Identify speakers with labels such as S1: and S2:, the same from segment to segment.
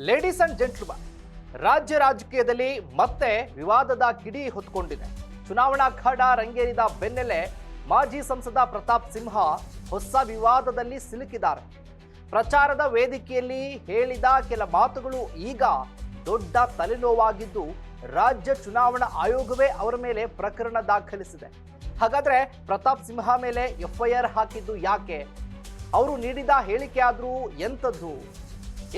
S1: Ladies and gentleman, ರಾಜ್ಯ ರಾಜಕೀಯದಲ್ಲಿ ಮತ್ತೆ ವಿವಾದದ ಕಿಡಿ ಹೊತ್ತುಕೊಂಡಿದೆ. ಚುನಾವಣಾ ಅಖಾಡ ರಂಗೇರಿದ ಬೆನ್ನಲ್ಲೇ ಮಾಜಿ ಸಂಸದ ಪ್ರತಾಪ್ ಸಿಂಹ ಹೊಸ ವಿವಾದದಲ್ಲಿ ಸಿಲುಕಿದ್ದಾರೆ. ಪ್ರಚಾರದ ವೇದಿಕೆಯಲ್ಲಿ ಹೇಳಿದ ಕೆಲ ಮಾತುಗಳು ಈಗ ದೊಡ್ಡ ತಲೆನೋವಾಗಿದ್ದು, ರಾಜ್ಯ ಚುನಾವಣಾ ಆಯೋಗವೇ ಅವರ ಮೇಲೆ ಪ್ರಕರಣ ದಾಖಲಿಸಿದೆ. ಹಾಗಾದ್ರೆ ಪ್ರತಾಪ್ ಸಿಂಹ ಮೇಲೆ ಎಫ್ಐಆರ್ ಹಾಕಿದ್ದು ಯಾಕೆ? ಅವರು ನೀಡಿದ ಹೇಳಿಕೆ ಆದ್ರೂ ಎಂಥದ್ದು?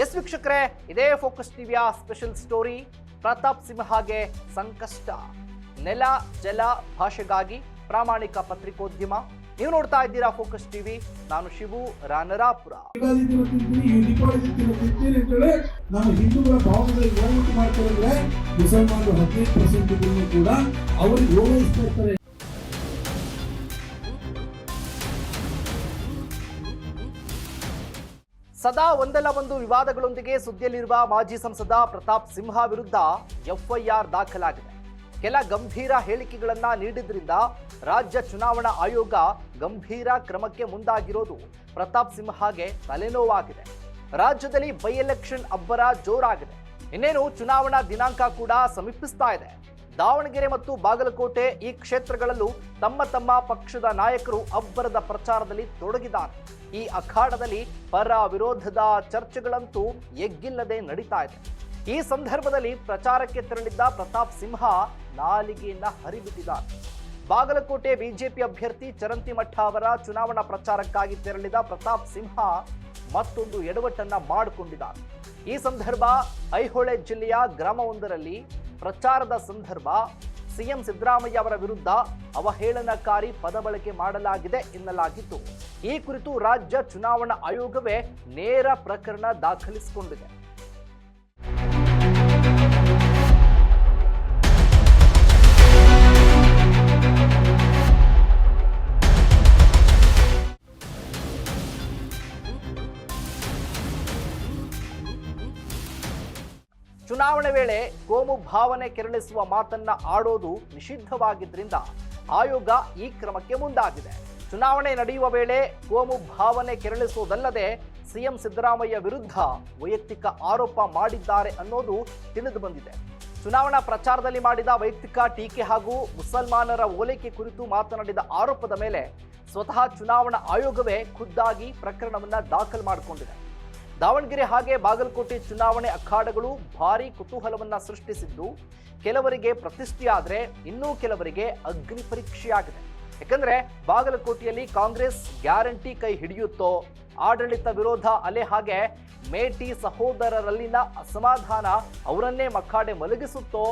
S1: ಎಸ್ ವೀಕ್ಷಕರೇ, ಇದೇ ಫೋಕಸ್ ಟಿವಿಯ ಸ್ಪೆಷಲ್ ಸ್ಟೋರಿ. ಪ್ರತಾಪ್ ಸಿಂಹಗೆ ಸಂಕಷ್ಟ, ನೆಲ ಜಲ ಭಾಷೆಗಾಗಿ ಪ್ರಾಮಾಣಿಕ ಪತ್ರಿಕೋದ್ಯಮ. ನೀವು ನೋಡ್ತಾ ಇದ್ದೀರಾ ಫೋಕಸ್ ಟಿವಿ. ನಾನು ಶಿವು ರಾನರಾಪುರ.
S2: ನಮ್ಮ ಹಿಂದೂಗಳ ಭಾವನೆಗಳು ಏನಾಗುತ್ತೆ ಮಾಡ್ತಾರೆ, ಮುಸಲ್ಮಾನರು 15% ಕೂಡ ಅವರಿಗೆ ಓಲೈಸ್ತಾ ಇರ್ತಾರೆ.
S1: ಸದಾ ಒಂದಲ್ಲ ಒಂದು ವಿವಾದಗಳೊಂದಿಗೆ ಸುದ್ದಿಯಲ್ಲಿರುವ ಮಾಜಿ ಸಂಸದ ಪ್ರತಾಪ್ ಸಿಂಹ ವಿರುದ್ಧ ಎಫ್ಐಆರ್ ದಾಖಲಾಗಿದೆ. ಕೆಲ ಗಂಭೀರ ಹೇಳಿಕೆಗಳನ್ನ ನೀಡಿದ್ರಿಂದ ರಾಜ್ಯ ಚುನಾವಣಾ ಆಯೋಗ ಗಂಭೀರ ಕ್ರಮಕ್ಕೆ ಮುಂದಾಗಿರೋದು ಪ್ರತಾಪ್ ಸಿಂಹಗೆ ತಲೆನೋವಾಗಿದೆ. ರಾಜ್ಯದಲ್ಲಿ ಬೈ ಎಲೆಕ್ಷನ್ ಅಬ್ಬರ ಜೋರಾಗಿದೆ. ಇನ್ನೇನು ಚುನಾವಣಾ ದಿನಾಂಕ ಕೂಡ ಸಮೀಪಿಸ್ತಾ ಇದೆ. ದಾವಣಗೆರೆ ಮತ್ತು ಬಾಗಲಕೋಟೆ ಈ ಕ್ಷೇತ್ರಗಳಲ್ಲೂ ತಮ್ಮ ತಮ್ಮ ಪಕ್ಷದ ನಾಯಕರು ಅಬ್ಬರದ ಪ್ರಚಾರದಲ್ಲಿ ತೊಡಗಿದ್ದಾರೆ. ಈ ಅಖಾಡದಲ್ಲಿ ಪರ ವಿರೋಧದ ಚರ್ಚೆಗಳಂತೂ ಎಗ್ಗಿಲ್ಲದೆ ನಡೀತಾ ಇದೆ. ಈ ಸಂದರ್ಭದಲ್ಲಿ ಪ್ರಚಾರಕ್ಕೆ ತೆರಳಿದ್ದ ಪ್ರತಾಪ್ ಸಿಂಹ ನಾಲಿಗೆಯನ್ನ ಹರಿಬಿಟ್ಟಿದ್ದಾರೆ. ಬಾಗಲಕೋಟೆ ಬಿಜೆಪಿ ಅಭ್ಯರ್ಥಿ ಚರಂತಿಮಠ ಅವರ ಚುನಾವಣಾ ಪ್ರಚಾರಕ್ಕಾಗಿ ತೆರಳಿದ ಪ್ರತಾಪ್ ಸಿಂಹ ಮತ್ತೊಂದು ಎಡವಟ್ಟನ್ನ ಮಾಡಿಕೊಂಡಿದ್ದಾರೆ. ಈ ಸಂದರ್ಭ ಐಹೊಳೆ ಜಿಲ್ಲೆಯ ಗ್ರಾಮವೊಂದರಲ್ಲಿ ಪ್ರಚಾರದ ಸಂದರ್ಭ ಸಿಎಂ ಸಿದ್ದರಾಮಯ್ಯ ಅವರ ವಿರುದ್ಧ ಅವಹೇಳನಕಾರಿ ಪದ ಬಳಕೆ ಮಾಡಲಾಗಿದೆ ಎನ್ನಲಾಗಿದ್ದು, ಈ ಕುರಿತು ರಾಜ್ಯ ಚುನಾವಣಾ ಆಯೋಗವೇ ನೇರ ಪ್ರಕರಣ ದಾಖಲಿಸಿಕೊಂಡಿದೆ. ಚುನಾವಣೆ ವೇಳೆ ಕೋಮು ಭಾವನೆ ಕೆರಳಿಸುವ ಮಾತನ್ನ ಆಡೋದು ನಿಷಿದ್ಧವಾಗಿದ್ದರಿಂದ ಆಯೋಗ ಈ ಕ್ರಮಕ್ಕೆ ಮುಂದಾಗಿದೆ. ಚುನಾವಣೆ ನಡೆಯುವ ವೇಳೆ ಕೋಮು ಭಾವನೆ ಕೆರಳಿಸುವುದಲ್ಲದೆ ಸಿಎಂ ಸಿದ್ದರಾಮಯ್ಯ ವಿರುದ್ಧ ವೈಯಕ್ತಿಕ ಆರೋಪ ಮಾಡಿದ್ದಾರೆ ಅನ್ನೋದು ತಿಳಿದು ಬಂದಿದೆ. ಚುನಾವಣಾ ಪ್ರಚಾರದಲ್ಲಿ ಮಾಡಿದ ವೈಯಕ್ತಿಕ ಟೀಕೆ ಹಾಗೂ ಮುಸಲ್ಮಾನರ ಓಲೈಕೆ ಕುರಿತು ಮಾತನಾಡಿದ ಆರೋಪದ ಮೇಲೆ ಸ್ವತಃ ಚುನಾವಣಾ ಆಯೋಗವೇ ಖುದ್ದಾಗಿ ಪ್ರಕರಣವನ್ನ ದಾಖಲು ಮಾಡಿಕೊಂಡಿದೆ. ದಾವಣಗೆರೆ ಹಾಗೆ ಬಾಗಲಕೋಟೆ ಚುನಾವಣೆ ಅಖಾಡಗಳು ಭಾರೀ ಕುತೂಹಲವನ್ನ ಸೃಷ್ಟಿಸಿದ್ದು, ಕೆಲವರಿಗೆ ಪ್ರತಿಷ್ಠೆಯಾದ್ರೆ ಇನ್ನೂ ಕೆಲವರಿಗೆ ಅಗ್ನಿ ಪರೀಕ್ಷೆಯಾಗಿದೆ. ಯಾಕಂದ್ರೆ ಬಾಗಲಕೋಟೆಯಲ್ಲಿ ಕಾಂಗ್ರೆಸ್ ಗ್ಯಾರಂಟಿ ಕೈ ಹಿಡಿಯುತ್ತೋ, ಆಡಳಿತ ವಿರೋಧ ಅಲೆ ಹಾಗೆ ಮೇಟಿ ಸಹೋದರರಲ್ಲಿನ ಅಸಮಾಧಾನ ಅವರನ್ನೇ ಮಖಾಡೆ ಮಲಗಿಸುತ್ತೋ,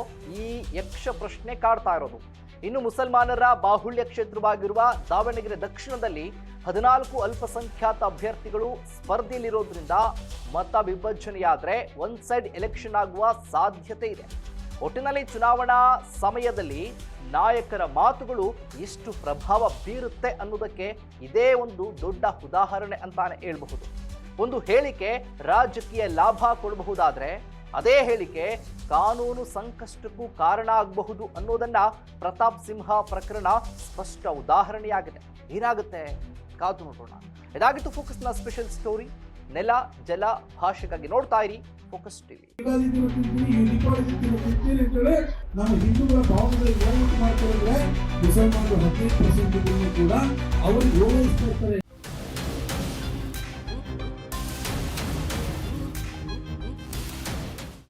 S1: ಈ ಯಕ್ಷ ಪ್ರಶ್ನೆ ಕಾಡ್ತಾ ಇರೋದು. ಇನ್ನು ಮುಸಲ್ಮಾನರ ಬಾಹುಳ್ಯ ಕ್ಷೇತ್ರವಾಗಿರುವ ದಾವಣಗೆರೆ ದಕ್ಷಿಣದಲ್ಲಿ 14 ಅಲ್ಪಸಂಖ್ಯಾತ ಅಭ್ಯರ್ಥಿಗಳು ಸ್ಪರ್ಧೆಯಲ್ಲಿರೋದ್ರಿಂದ ಮತ ವಿಭಜನೆಯಾದ್ರೆ ಒನ್ ಸೈಡ್ ಎಲೆಕ್ಷನ್ ಆಗುವ ಸಾಧ್ಯತೆ ಇದೆ. ಒಟ್ಟಿನಲ್ಲಿ ಚುನಾವಣಾ ಸಮಯದಲ್ಲಿ ನಾಯಕರ ಮಾತುಗಳು ಎಷ್ಟು ಪ್ರಭಾವ ಬೀರುತ್ತೆ ಅನ್ನೋದಕ್ಕೆ ಇದೇ ಒಂದು ದೊಡ್ಡ ಉದಾಹರಣೆ ಅಂತಾನೆ ಹೇಳ್ಬಹುದು. ಒಂದು ಹೇಳಿಕೆ ರಾಜಕೀಯ ಲಾಭ ಕೊಡಬಹುದಾದ್ರೆ ಅದೇ ಹೇಳಿಕೆ ಕಾನೂನು ಸಂಕಷ್ಟಕ್ಕೂ ಕಾರಣ ಆಗಬಹುದು ಅನ್ನೋದನ್ನ ಪ್ರತಾಪ್ ಸಿಂಹ ಪ್ರಕರಣ ಸ್ಪಷ್ಟ ಉದಾಹರಣೆಯಾಗಿದೆ. ಏನಾಗುತ್ತೆ ಕಾದು ನೋಡೋಣ. ಇದಾಗಿತ್ತು ಫೋಕಸ್ನ ಸ್ಪೆಷಲ್ ಸ್ಟೋರಿ. ನೆಲ ಜಲ ಭಾಷೆಗಾಗಿ ನೋಡ್ತಾ ಇರಿ ಫೋಕಸ್ ಟಿವಿ.
S2: ನಮ್ಮ ಹಿಂದೂಗಳ ಭಾವನೆಗಳು ಏನಾಗುತ್ತೆ ಮಾಡ್ತಾರೆ, ಮುಸಲ್ಮಾನರು 15% ಕೂಡ ಅವರಿಗೆ ಓಲೈಸ್ತಾ ಇರ್ತಾರೆ.